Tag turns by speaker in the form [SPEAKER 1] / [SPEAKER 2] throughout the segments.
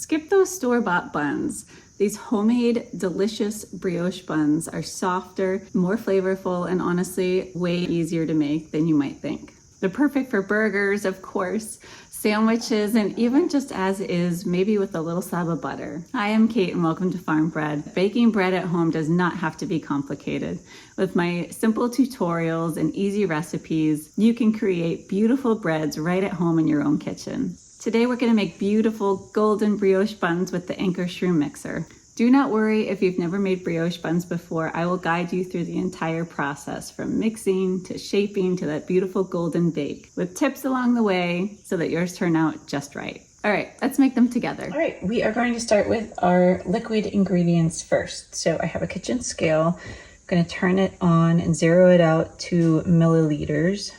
[SPEAKER 1] Skip those store-bought buns. These homemade, delicious brioche buns are softer, more flavorful, and honestly, way easier to make than you might think. They're perfect for burgers, of course, sandwiches, and even just as is, maybe with a little slab of butter. Hi, I'm Kate and welcome to Farm Bread. Baking bread at home does not have to be complicated. With my simple tutorials and easy recipes, you can create beautiful breads right at home in your own kitchen. Today we're going to make beautiful golden brioche buns with the Ankarsrum mixer. Do not worry if you've never made brioche buns before. I will guide you through the entire process, from mixing to shaping to that beautiful golden bake, with tips along the way so that yours turn out just right. All right, let's make them together. All right, we are going to start with our liquid ingredients first. So I have a kitchen scale. I'm going to turn it on and zero it out to milliliters.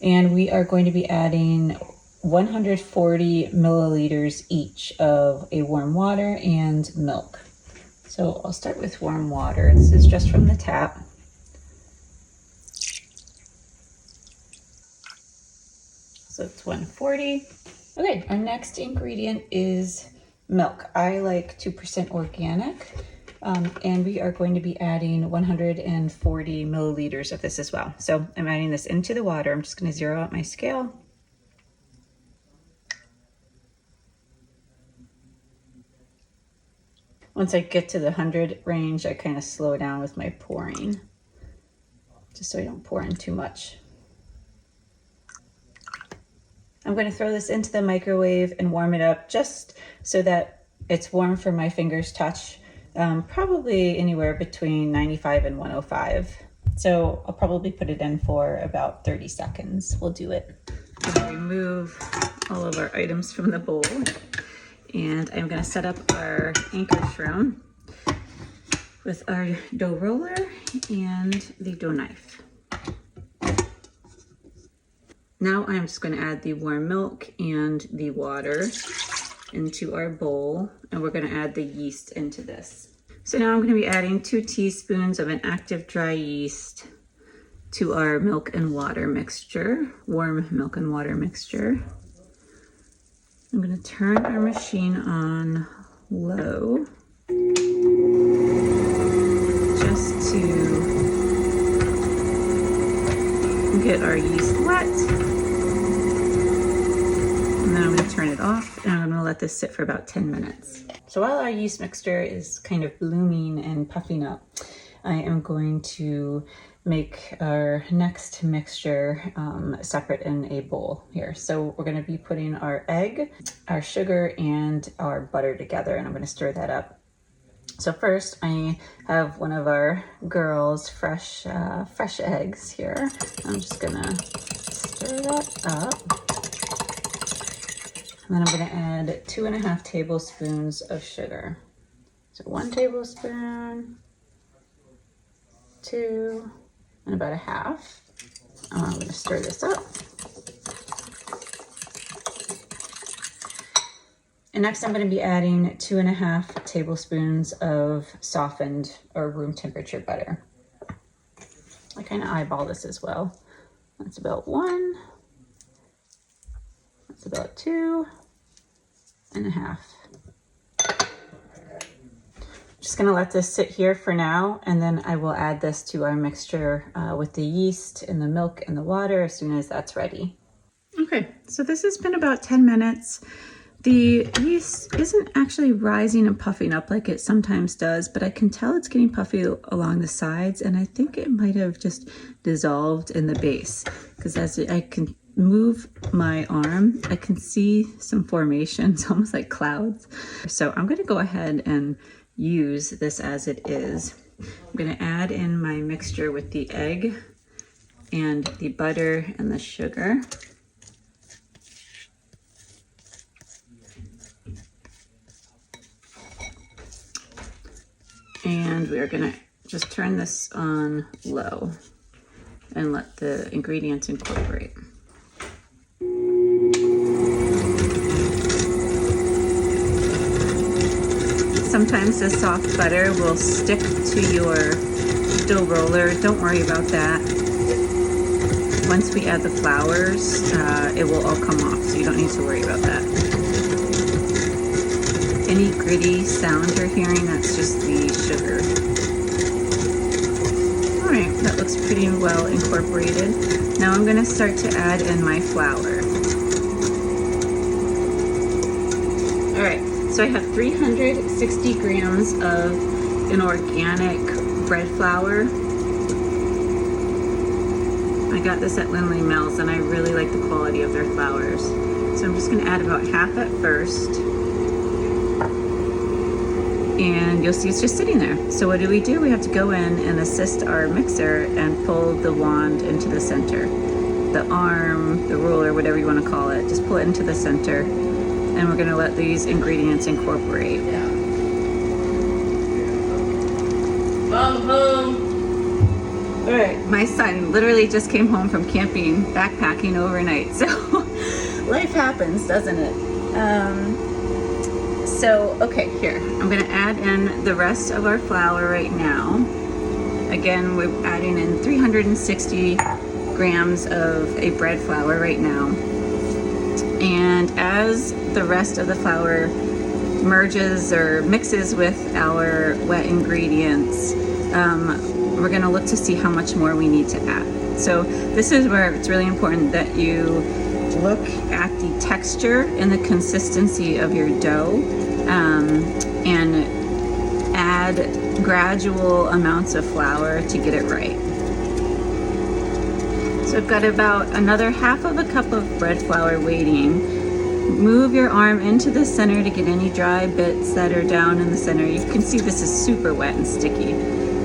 [SPEAKER 1] And we are going to be adding 140 milliliters each of a warm water and milk. So I'll start with warm water. This is just from the tap. So it's 140. Okay, our next ingredient is milk. I like 2% organic. And we are going to be adding 140 milliliters of this as well. So I'm adding this into the water. I'm just going to zero out my scale. Once I get to the 100 range, I kind of slow down with my pouring, just so I don't pour in too much. I'm going to throw this into the microwave and warm it up just so that it's warm for my fingers touch. Probably anywhere between 95 and 105. So I'll probably put it in for about 30 seconds. We'll do it. I'm going to remove all of our items from the bowl. And I'm going to set up our Ankarsrum with our dough roller and the dough knife. Now I'm just going to add the warm milk and the water into our bowl, and we're going to add the yeast into this. So now I'm going to be adding 2 teaspoons of an active dry yeast to our milk and water mixture, warm milk and water mixture. I'm going to turn our machine on low just to get our yeast wet. And then I'm going to turn it off and I'm going to let this sit for about 10 minutes. So while our yeast mixture is kind of blooming and puffing up, I am going to make our next mixture separate in a bowl here. So we're going to be putting our egg, our sugar, and our butter together, and I'm going to stir that up. So first I have one of our girls' fresh eggs here. I'm just going to stir that up. And then I'm going to add 2.5 tablespoons of sugar. So 1 tablespoon, 2, and about 1/2. I'm going to stir this up. And next I'm going to be adding 2.5 tablespoons of softened or room temperature butter. I kind of eyeball this as well. That's about 1. That's about 2.5. Just gonna let this sit here for now, and then I will add this to our mixture with the yeast and the milk and the water as soon as that's ready. Okay, so this has been about 10 minutes. The yeast isn't actually rising and puffing up like it sometimes does, but I can tell it's getting puffy along the sides, and I think it might have just dissolved in the base, because as I can move my arm, I can see some formations, almost like clouds. So I'm gonna go ahead and use this as it is. I'm going to add in my mixture with the egg and the butter and the sugar. And we are going to just turn this on low and let the ingredients incorporate. Sometimes the soft butter will stick to your dough roller. Don't worry about that. Once we add the flours, it will all come off, so you don't need to worry about that. any gritty sound you're hearing, that's just the sugar. All right, that looks pretty well incorporated. Now I'm gonna start to add in my flour. All right, so I have 360 grams of an organic bread flour. I got this at Lindley Mills and I really like the quality of their flours. So I'm just gonna add about half at first. And you'll see it's just sitting there. So what do? We have to go in and assist our mixer and pull the wand into the center. The arm, the ruler, whatever you wanna call it, just pull it into the center. And we're gonna let these ingredients incorporate.
[SPEAKER 2] Mom, home.
[SPEAKER 1] All right, my son literally just came home from camping, backpacking overnight. So life happens, doesn't it? Okay, here, I'm gonna add in the rest of our flour right now. Again, we're adding in 360 grams of a bread flour right now. And as the rest of the flour merges or mixes with our wet ingredients, we're gonna look to see how much more we need to add. So this is where it's really important that you look at the texture and the consistency of your dough, and add gradual amounts of flour to get it right. So I've got about another half of a cup of bread flour waiting. Move your arm into the center to get any dry bits that are down in the center. You can see this is super wet and sticky.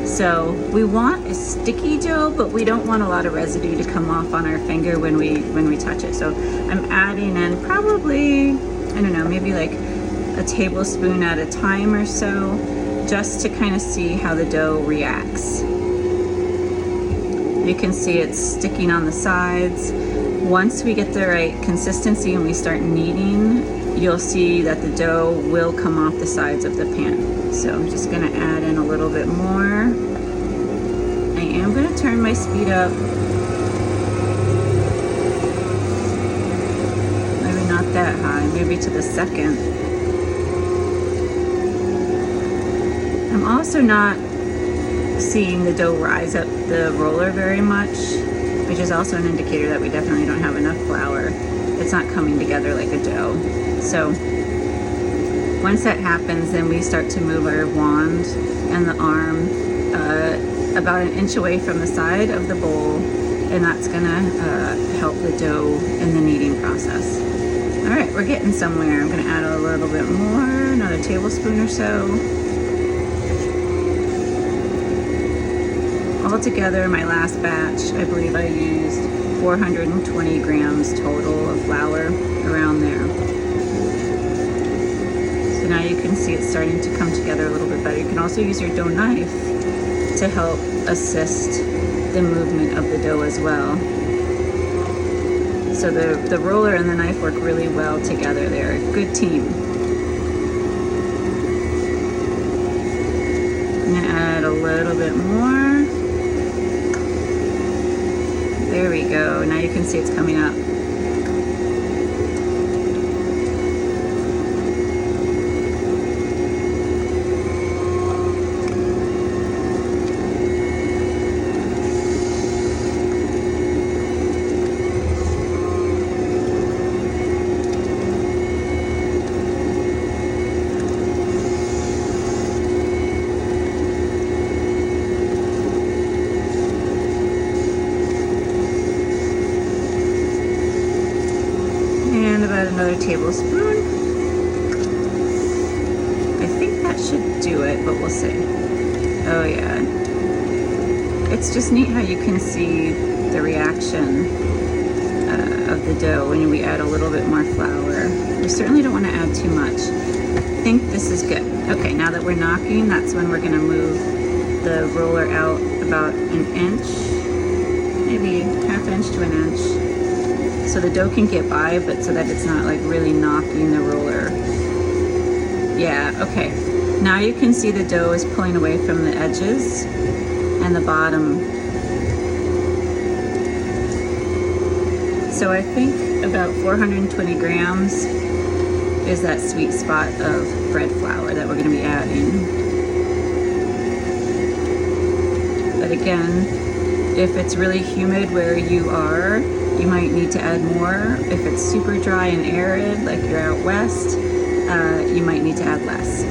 [SPEAKER 1] So we want a sticky dough, but we don't want a lot of residue to come off on our finger when we touch it. So I'm adding in probably, I don't know, maybe like a tablespoon at a time or so, just to kind of see how the dough reacts. You can see it's sticking on the sides. Once we get the right consistency and we start kneading, you'll see that the dough will come off the sides of the pan. So I'm just gonna add in a little bit more. I am gonna turn my speed up. Maybe not that high, maybe to the second. I'm also not seeing the dough rise up the roller very much, which is also an indicator that we definitely don't have enough flour. It's not coming together like a dough. So once that happens, then we start to move our wand and the arm about an inch away from the side of the bowl, and that's gonna help the dough in the kneading process. All right, we're getting somewhere. I'm gonna add a little bit more, another tablespoon or so. Altogether, my last batch, I believe I used 420 grams total of flour, around there. So now you can see it's starting to come together a little bit better. You can also use your dough knife to help assist the movement of the dough as well. So the roller and the knife work really well together. They're a good team. I'm gonna add a little bit more. There we go. Now you can see it's coming up. About another tablespoon. I think that should do it, but we'll see. Oh yeah. It's just neat how you can see the reaction of the dough when we add a little bit more flour. We certainly don't want to add too much. I think this is good. Okay, now that we're knocking, that's when we're gonna move the roller out about an inch, maybe half inch to an inch. So the dough can get by, but so that it's not like really knocking the roller. Yeah, okay. Now you can see the dough is pulling away from the edges and the bottom. So I think about 420 grams is that sweet spot of bread flour that we're going to be adding. But again, if it's really humid where you are, you might need to add more. If it's super dry and arid, like you're out west, you might need to add less.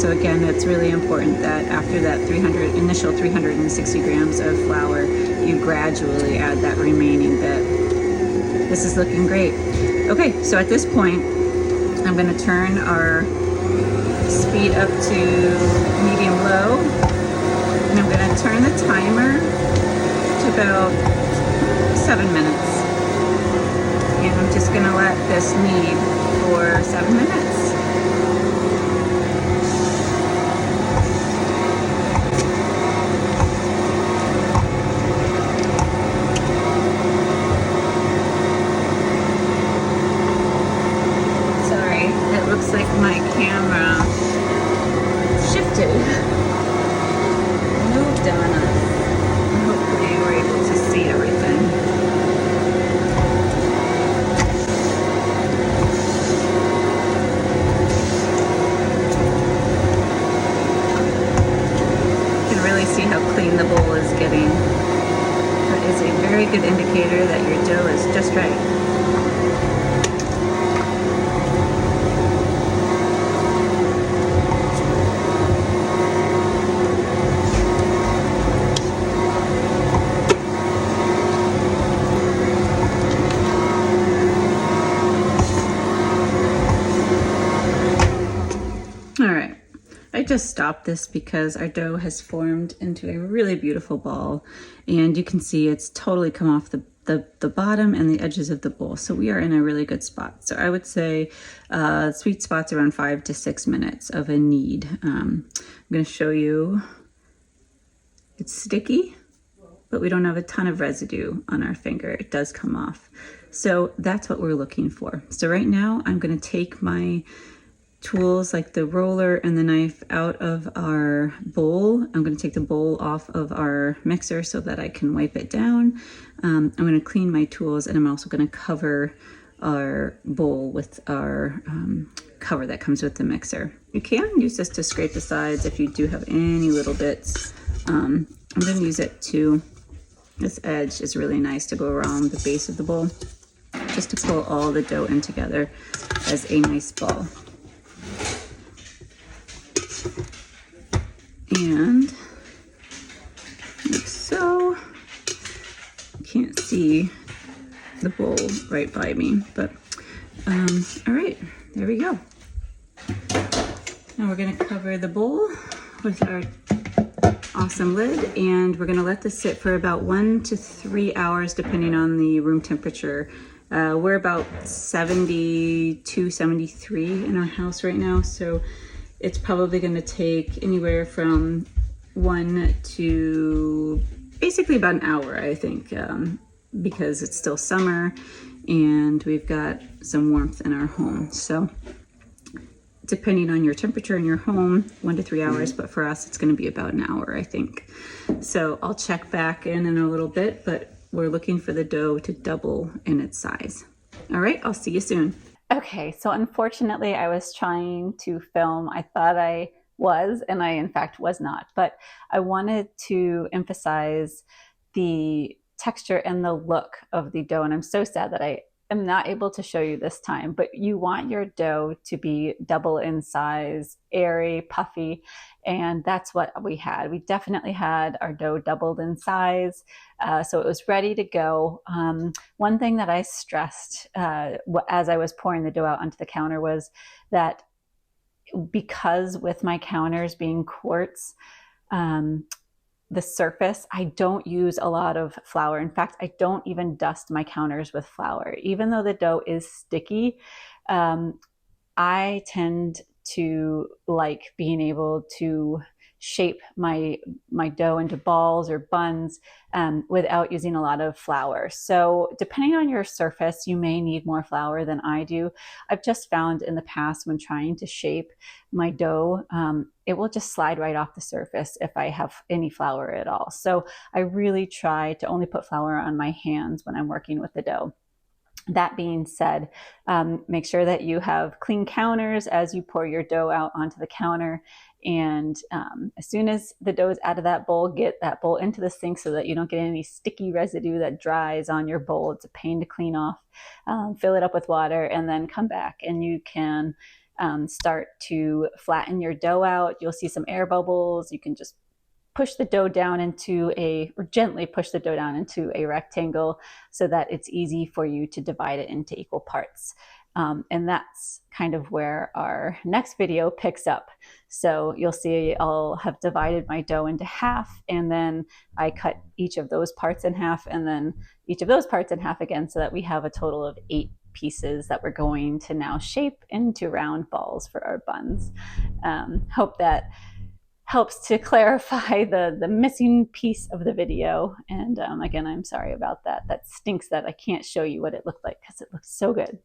[SPEAKER 1] So again, it's really important that after that initial 360 grams of flour, you gradually add that remaining bit. This is looking great. Okay, so at this point, I'm going to turn our speed up to medium-low, and I'm going to turn the timer to about 7 minutes. And I'm just going to let this knead for 7 minutes. Sorry, it looks like my camera shifted, moved on us. Hopefully we're able to see everything. See how clean the bowl is getting. That is a very good indicator that your dough is just right. All right. I just stopped this because our dough has formed into a really beautiful ball, and you can see it's totally come off the bottom and the edges of the bowl. So we are in a really good spot. So I would say sweet spot's around 5 to 6 minutes of a knead. I'm going to show you. It's sticky, but we don't have a ton of residue on our finger. It does come off. So that's what we're looking for. So right now I'm going to take my tools like the roller and the knife out of our bowl. I'm going to take the bowl off of our mixer so that I can wipe it down. I'm going to clean my tools, and I'm also going to cover our bowl with our cover that comes with the mixer. You can use this to scrape the sides if you do have any little bits. I'm going to use it to, this edge is really nice to go around the base of the bowl, just to pull all the dough in together as a nice ball. And like so. Can't see the bowl right by me, but all right, there we go. Now we're going to cover the bowl with our awesome lid, and we're going to let this sit for about 1 to 3 hours depending on the room temperature. We're about 72, 73 in our house right now, so it's probably going to take anywhere from 1 to basically about an hour, I think, because it's still summer and we've got some warmth in our home. So depending on your temperature in your home, 1 to 3 hours, but for us, it's going to be about an hour, I think. So I'll check back in a little bit, but we're looking for the dough to double in its size. All right, I'll see you soon. Okay, so unfortunately I was trying to film. I thought I was, and I in fact was not, but I wanted to emphasize the texture and the look of the dough, and I'm so sad that I am not able to show you this time, but you want your dough to be double in size, airy, puffy, and that's what we had. We definitely had our dough doubled in size, so it was ready to go. One thing that I stressed as I was pouring the dough out onto the counter was that because with my counters being quartz, the surface, I don't use a lot of flour. In fact, I don't even dust my counters with flour. Even though the dough is sticky, I tend to like being able to shape my dough into balls or buns without using a lot of flour. So depending on your surface, you may need more flour than I do. I've just found in the past when trying to shape my dough, it will just slide right off the surface if I have any flour at all. So I really try to only put flour on my hands when I'm working with the dough. That being said, make sure that you have clean counters as you pour your dough out onto the counter. And as soon as the dough is out of that bowl, get that bowl into the sink so that you don't get any sticky residue that dries on your bowl. It's a pain to clean off. Fill it up with water and then come back and you can start to flatten your dough out. You'll see some air bubbles. You can just push the dough down into or gently push the dough down into a rectangle so that it's easy for you to divide it into equal parts. And that's kind of where our next video picks up. So you'll see I'll have divided my dough into half, and then I cut each of those parts in half, and then each of those parts in half again, so that we have a total of 8 pieces that we're going to now shape into round balls for our buns. Hope that helps to clarify the missing piece of the video. And again, I'm sorry about that. That stinks that I can't show you what it looked like because it looks so good.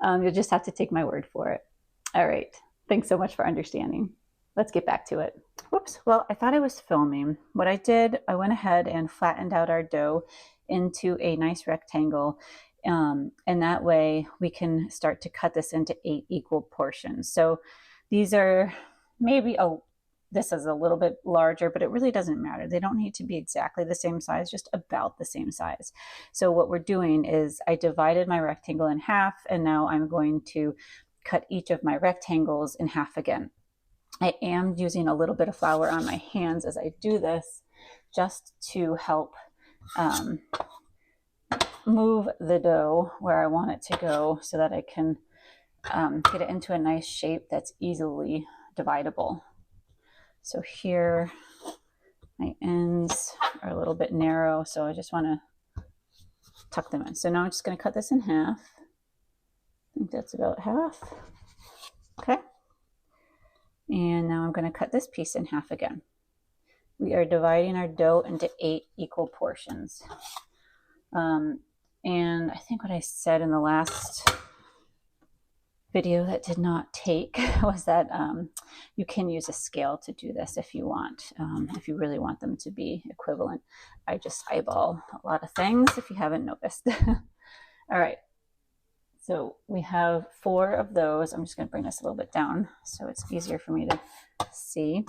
[SPEAKER 1] You'll just have to take my word for it. All right. Thanks so much for understanding. Let's get back to it. Whoops. Well, I thought I was filming. What I did, I went ahead and flattened out our dough into a nice rectangle. And that way we can start to cut this into 8 equal portions. So these are maybe this is a little bit larger, but it really doesn't matter. They don't need to be exactly the same size, just about the same size. So what we're doing is I divided my rectangle in half, and now I'm going to cut each of my rectangles in half again. I am using a little bit of flour on my hands as I do this, just to help move the dough where I want it to go so that I can get it into a nice shape that's easily dividable. So here, my ends are a little bit narrow, so I just want to tuck them in. So now I'm just going to cut this in half. I think that's about half. Okay. And now I'm going to cut this piece in half again. We are dividing our dough into 8 equal portions. And I think what I said in the last video that did not take was that you can use a scale to do this if you want, if you really want them to be equivalent. I just eyeball a lot of things if you haven't noticed. All right, so we have 4 of those. I'm just going to bring this a little bit down so it's easier for me to see.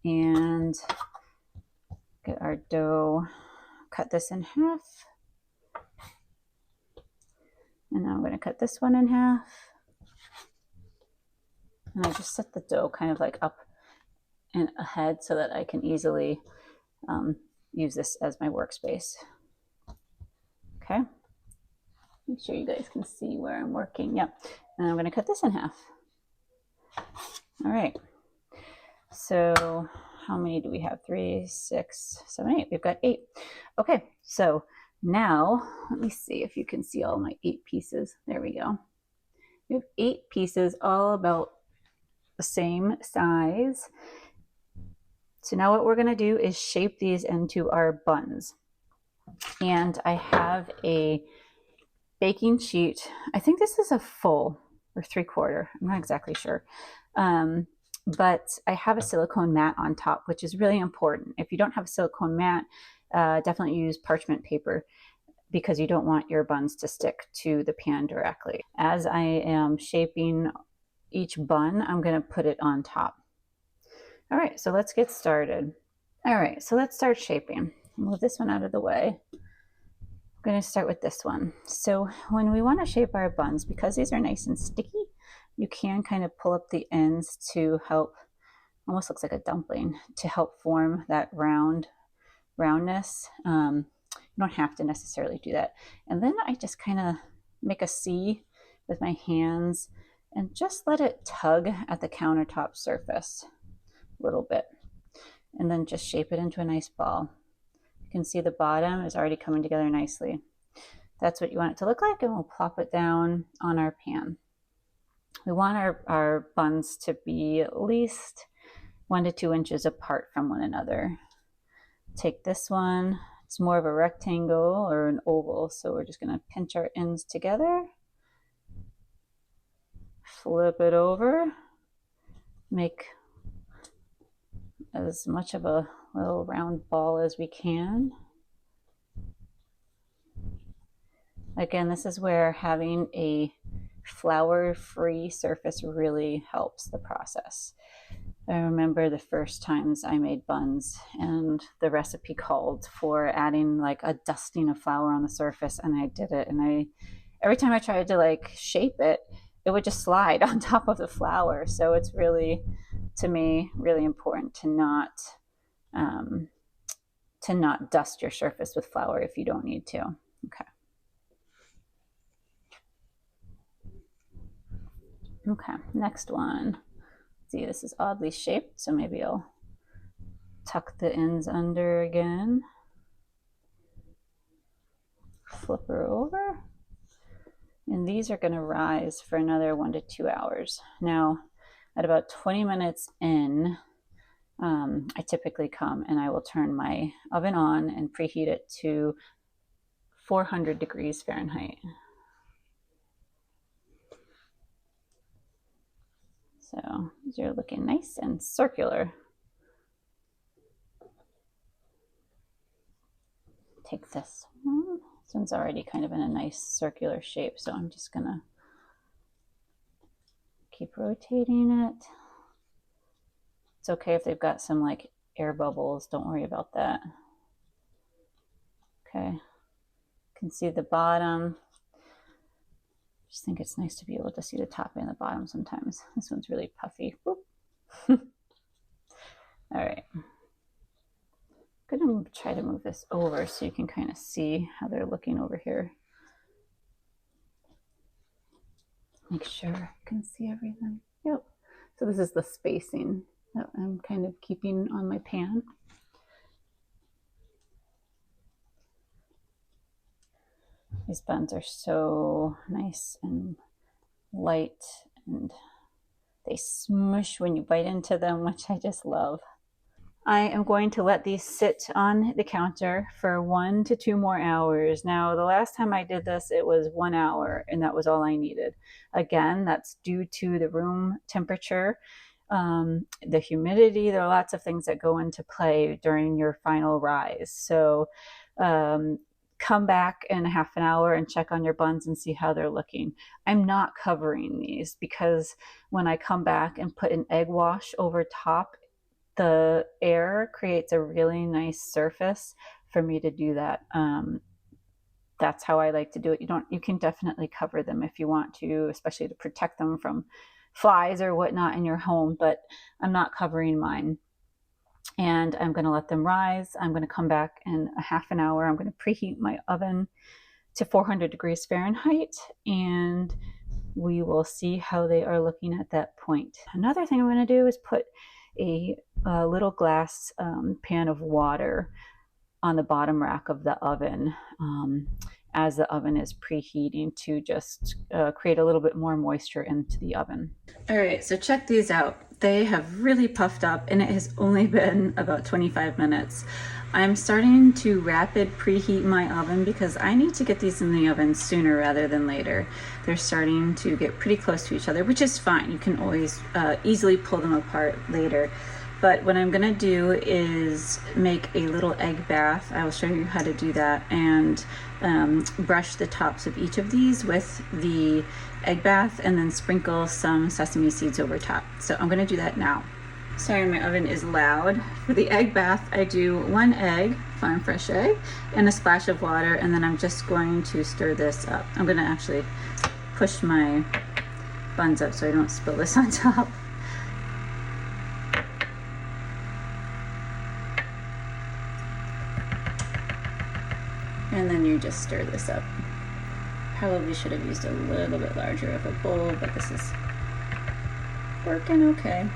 [SPEAKER 1] And get our dough, cut this in half. And now I'm going to cut this one in half. And I just set the dough kind of like up and ahead so that I can easily use this as my workspace. Okay. Make sure you guys can see where I'm working. Yep. And I'm going to cut this in half. All right. So how many do we have? 3, 6, 7, 8. We've got 8. Okay. So now, let me see if you can see all my 8 pieces. There we go. We have 8 pieces, all about the same size. So now what we're going to do is shape these into our buns. And I have a baking sheet. I think this is a full or 3/4. I'm not exactly sure. But I have a silicone mat on top, which is really important. If you don't have a silicone mat, definitely use parchment paper because you don't want your buns to stick to the pan directly. As I am shaping each bun, I'm going to put it on top. All right, so let's get started. All right, so let's start shaping. Move this one out of the way. I'm going to start with this one. So when we want to shape our buns, because these are nice and sticky, you can kind of pull up the ends to help, almost looks like a dumpling, to help form that roundness. You don't have to necessarily do that. And then I just kind of make a C with my hands and just let it tug at the countertop surface a little bit. And then just shape it into a nice ball. You can see the bottom is already coming together nicely. That's what you want it to look like, and we'll plop it down on our pan. We want our buns to be at least 1 to 2 inches apart from one another. Take this one. It's more of a rectangle or an oval, so we're just going to pinch our ends together, flip it over, make as much of a little round ball as we can. Again, this is where having a flour-free surface really helps the process. I remember the first times I made buns and the recipe called for adding like a dusting of flour on the surface, and I did it, and every time I tried to like shape it, it would just slide on top of the flour. So it's really, to me, really important to not dust your surface with flour if you don't need to. Okay. Okay, next one. See, this is oddly shaped, so maybe I'll tuck the ends under again. Flip her over. And these are going to rise for another 1 to 2 hours. Now, at about 20 minutes in, I typically come and I will turn my oven on and preheat it to 400 degrees Fahrenheit. So these are looking nice and circular. Take this one. This one's already kind of in a nice circular shape, so I'm just gonna keep rotating it. It's okay if they've got some like air bubbles, don't worry about that. Okay, you can see the bottom. Just think it's nice to be able to see the top and the bottom sometimes. This one's really puffy. All right. I'm gonna try to move this over so you can kind of see how they're looking over here. Make sure you can see everything. Yep. So this is the spacing that I'm kind of keeping on my pan. These buns are so nice and light, and they smush when you bite into them, which I just love. I am going to let these sit on the counter for 1 to 2 more hours. Now, the last time I did this, it was 1 hour, and that was all I needed. Again, that's due to the room temperature, the humidity. There are lots of things that go into play during your final rise. So come back in a half an hour and check on your buns and see how they're looking. I'm not covering these because when I come back and put an egg wash over top, the air creates a really nice surface for me to do that. That's how I like to do it. You can definitely cover them if you want to, especially to protect them from flies or whatnot in your home, but I'm not covering mine. And I'm going to let them rise. I'm going to come back in a half an hour. I'm going to preheat my oven to 400 degrees Fahrenheit, and we will see how they are looking at that point. Another thing I'm going to do is put a little glass pan of water on the bottom rack of the oven as the oven is preheating to just create a little bit more moisture into the oven. All right, so check these out. They have really puffed up, and it has only been about 25 minutes. I'm starting to rapid preheat my oven because I need to get these in the oven sooner rather than later. They're starting to get pretty close to each other, which is fine. You can always easily pull them apart later. But what I'm gonna do is make a little egg bath. I will show you how to do that, and brush the tops of each of these with the egg bath and then sprinkle some sesame seeds over top. So I'm gonna do that now. Sorry, my oven is loud. For the egg bath, I do 1 egg, farm fresh egg, and a splash of water, and then I'm just going to stir this up. I'm gonna actually push my buns up so I don't spill this on top. And then you just stir this up. Probably should have used a little bit larger of a bowl, but this is working okay.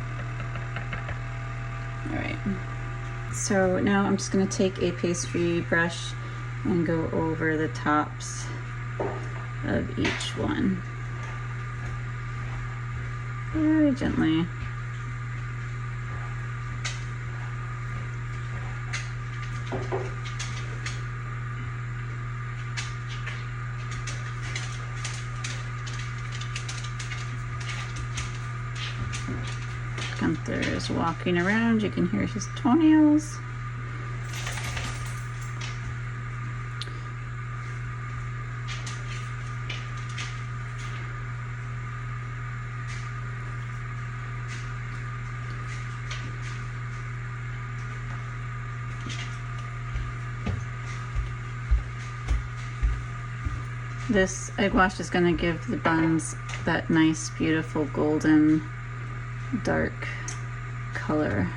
[SPEAKER 1] All right. So now I'm just gonna take a pastry brush and go over the tops of each one. Very gently. Gunther is walking around. You can hear his toenails. This egg wash is going to give the buns that nice, beautiful golden, dark color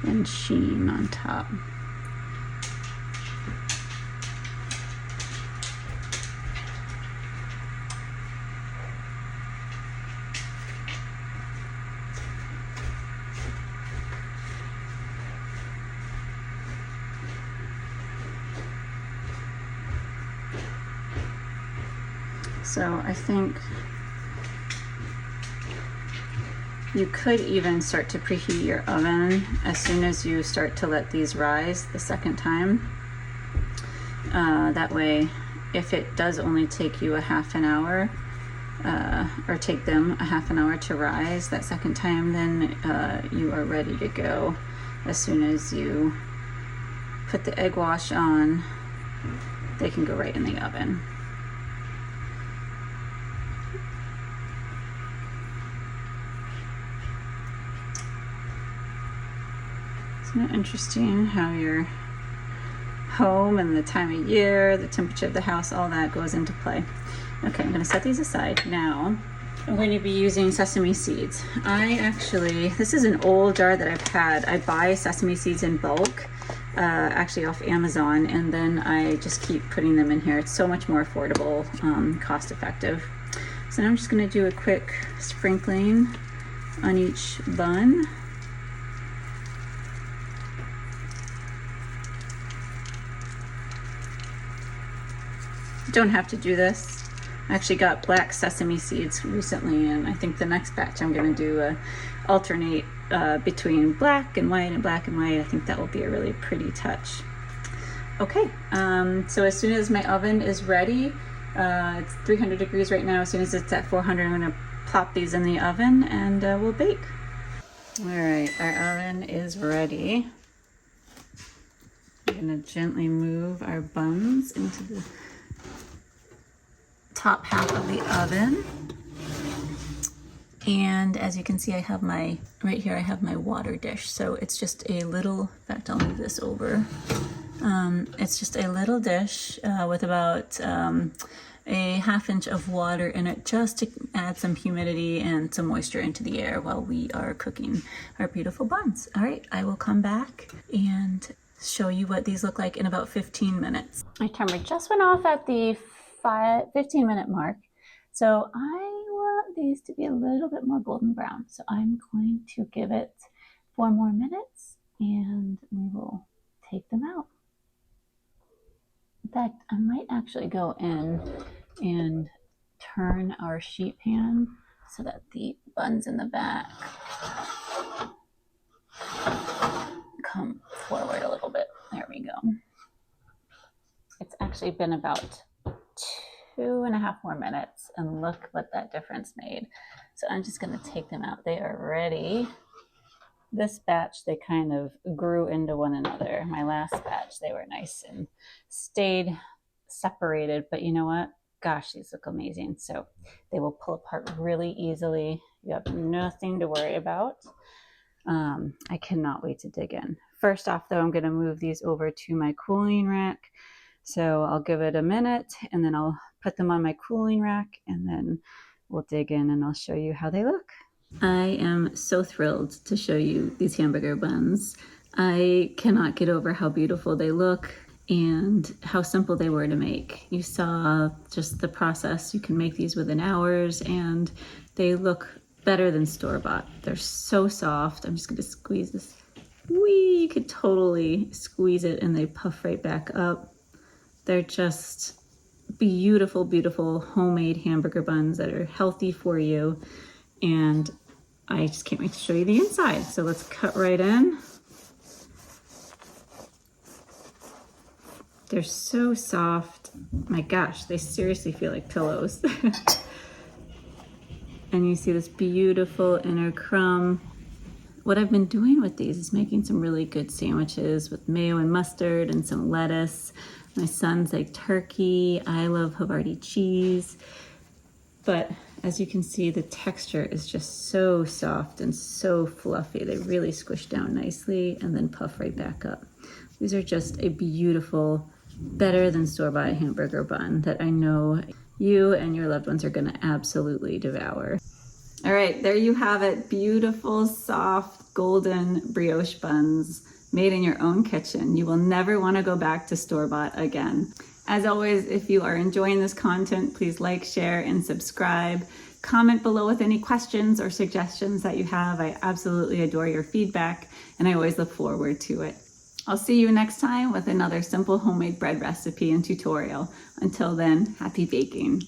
[SPEAKER 1] and sheen on top. So I think you could even start to preheat your oven as soon as you start to let these rise the second time. That way, if it does only take you a half an hour, or take them a half an hour to rise that second time, then you are ready to go. As soon as you put the egg wash on, they can go right in the oven. Isn't it interesting how your home and the time of year, the temperature of the house, all that goes into play. Okay, I'm gonna set these aside. Now, I'm going to be using sesame seeds. This is an old jar that I've had. I buy sesame seeds in bulk, actually off Amazon, and then I just keep putting them in here. It's so much more affordable, cost effective. So now I'm just gonna do a quick sprinkling on each bun. Don't have to do this. I actually got black sesame seeds recently, and I think the next batch I'm going to do alternate between black and white and black and white. I think that will be a really pretty touch. Okay, so as soon as my oven is ready, it's 300 degrees right now. As soon as it's at 400, I'm going to plop these in the oven and we'll bake. All right, our oven is ready. I'm going to gently move our buns into the top half of the oven, and as you can see, I have my right here, I have my water dish. So it's just a little, in fact I'll move this over, it's just a little dish with about a half inch of water in it, just to add some humidity and some moisture into the air while we are cooking our beautiful buns. All right, I will come back and show you what these look like in about 15 minutes. My timer just went off at the 15-minute mark. So I want these to be a little bit more golden brown. So I'm going to give it 4 more minutes and we will take them out. In fact, I might actually go in and turn our sheet pan so that the buns in the back come forward a little bit. There we go. It's actually been about 2.5 more minutes, and look what that difference made. So I'm just going to take them out. They are ready. This batch, they kind of grew into one another. My last batch, they were nice and stayed separated, but you know what? Gosh, these look amazing. So they will pull apart really easily. You have nothing to worry about. I cannot wait to dig in. First off, though, I'm going to move these over to my cooling rack. So I'll give it a minute and then I'll put them on my cooling rack, and then we'll dig in and I'll show you how they look. I am so thrilled to show you these hamburger buns. I cannot get over how beautiful they look and how simple they were to make. You saw just the process. You can make these within hours and they look better than store-bought. They're so soft. I'm just going to squeeze this. Whee! You could totally squeeze it and they puff right back up. They're just beautiful, beautiful homemade hamburger buns that are healthy for you. And I just can't wait to show you the inside. So let's cut right in. They're so soft. My gosh, they seriously feel like pillows. And you see this beautiful inner crumb. What I've been doing with these is making some really good sandwiches with mayo and mustard and some lettuce. My sons like turkey. I love Havarti cheese. But as you can see, the texture is just so soft and so fluffy. They really squish down nicely and then puff right back up. These are just a beautiful better than store-bought hamburger bun that I know you and your loved ones are gonna absolutely devour. All right, there you have it. Beautiful, soft, golden brioche buns made in your own kitchen. You will never wanna go back to store-bought again. As always, if you are enjoying this content, please like, share, and subscribe. Comment below with any questions or suggestions that you have. I absolutely adore your feedback, and I always look forward to it. I'll see you next time with another simple homemade bread recipe and tutorial. Until then, happy baking.